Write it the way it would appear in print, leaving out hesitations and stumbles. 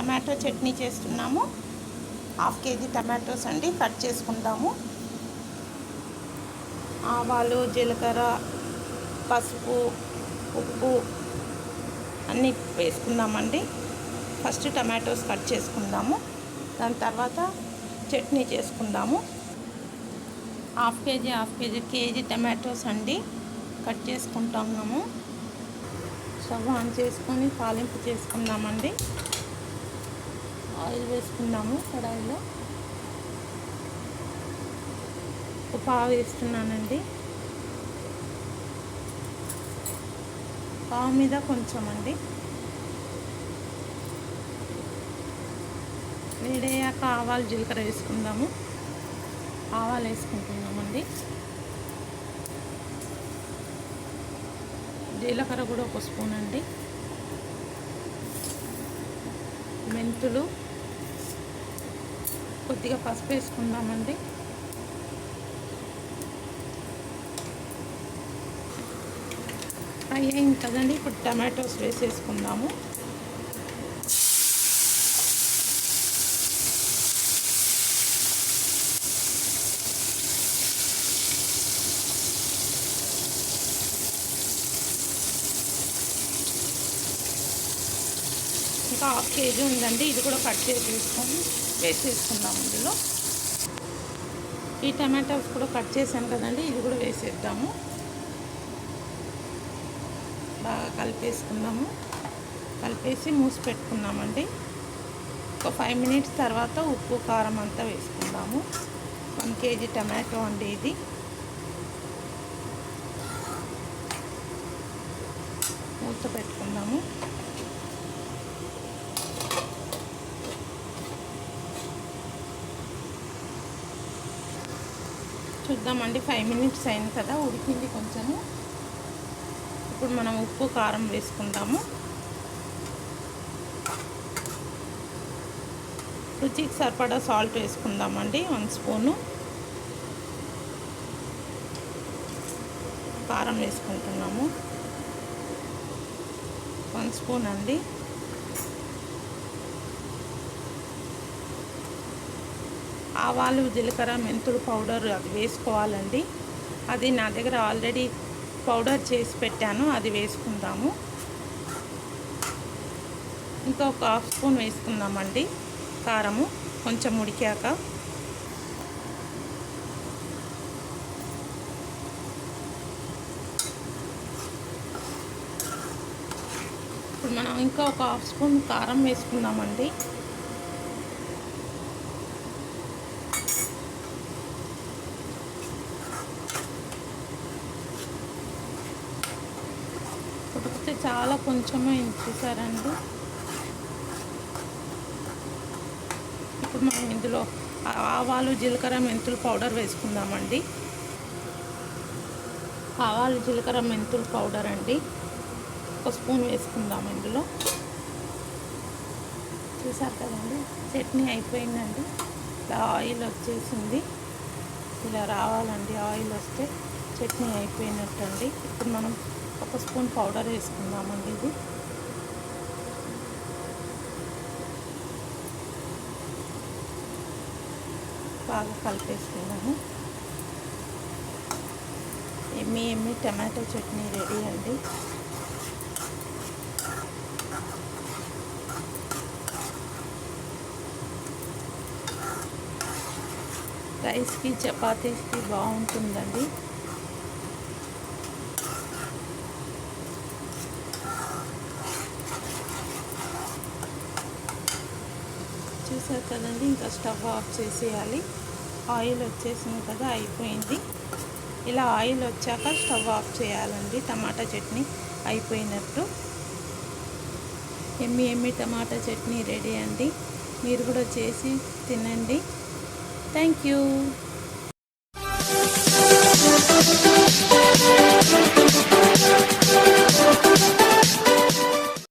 Tomato chutney చేస్తున్నాము. 1/2 KG tomatoes అండి, cut చేసుకుందాము. ఆవాలు, జీలకర్ర, పసుపు, ఉప్పు అన్నీ వేసుకుందామండి. ఫస్ట్ టమాటోస్ కట్ చేసుకుందాము, దాని తర్వాత చట్నీ చేసుకుందాము. 1/2 కేజీ టమాటోస్ అండి కట్ చేసుకుంటున్నాము. స్టవ్ ఆన్ చేసుకొని తాలింపు చేసుకుందామండి. ఆయిల్ వేసుకుందాము. కడాయిలో ఒక పావు వేస్తున్నానండి. పావు మీద కొంచెం అండి. వేడయ్యాక ఆవాలు, జీలకర్ర వేసుకుందాము. ఆవాలు వేసుకుంటున్నామండి. జీలకర్ర కూడా 1 స్పూన్ అండి. మెంతులు, కొద్దిగా పసుపు వేసుకుందామండి. ఫ్రై అయింది కదండి, ఇప్పుడు టమాటోస్ వేసేసుకుందాము. ఇంకా 1/2 కేజీ ఉందండి, ఇది కూడా కట్ చేసేసుకొని వేసేసుకుందాం. ఇందులో ఈ టమాటోస్ కూడా కట్ చేసాను కదండి, ఇది కూడా వేసేద్దాము. బాగా కలిపేసుకుందాము. కలిపేసి మూసి పెట్టుకుందామండి. ఒక 5 మినిట్స్ తర్వాత ఉప్పు, కారం అంతా వేసుకుందాము. 1 కేజీ టమాటో అండి ఇది. మూత పెట్టుకుందాము. చూద్దామండి. 5 మినిట్స్ అయింది కదా, ఉడికింది కొంచెము. ఇప్పుడు మనం ఉప్పు, కారం వేసుకుందాము. రుచికి సరిపడా సాల్ట్ వేసుకుందామండి, 1 స్పూను. కారం వేసుకుంటున్నాము, 1 స్పూన్ అండి. ఆవాలు, జీలకర్ర, మెంతులు పౌడర్ అది వేసుకోవాలండి. అది నా దగ్గర ఆల్రెడీ పౌడర్ చేసి పెట్టాను, అది వేసుకుందాము. ఇంకా ఒక 1/2 స్పూన్ వేసుకుందామండి కారము, కొంచెం ఉడికాక. ఇప్పుడు మనం ఇంకా ఒక 1/2 స్పూన్ కారం వేసుకుందామండి. ఉడికితే చాలా కొంచెమే చూసారండి. ఇప్పుడు మనం ఇందులో ఆవాలు, జీలకర్ర, మెంతులు పౌడర్ వేసుకుందామండి. ఆవాలు, జీలకర్ర, మెంతులు పౌడర్ అండి 1 స్పూన్ వేసుకుందాం ఇందులో. చూసారు కదండి, చట్నీ అయిపోయిందండి. ఇలా ఆయిల్ వచ్చేసింది. ఇలా రావాలండి, ఆయిల్ వస్తే చట్నీ అయిపోయినట్టండి. ఇప్పుడు మనం 1 స్పూన్ పౌడర్ వేసుకుందామండి. ఇది బాగా కలిపేసుకుందాము. ఎమ్మి టమాటో చట్నీ రెడీ అండి. రైస్కి, చపాతీస్కి బాగుంటుందండి. చూసారు కదండి, ఇంకా స్టవ్ ఆఫ్ చేసేయాలి. ఆయిల్ వచ్చేసింది కదా, అయిపోయింది. ఇలా ఆయిల్ వచ్చాక స్టవ్ ఆఫ్ చేయాలండి. టమాటా చట్నీ అయిపోయినట్టు. ఎమ్మి టమాటా చట్నీ రెడీ అండి. మీరు కూడా చేసి తినండి. Thank you.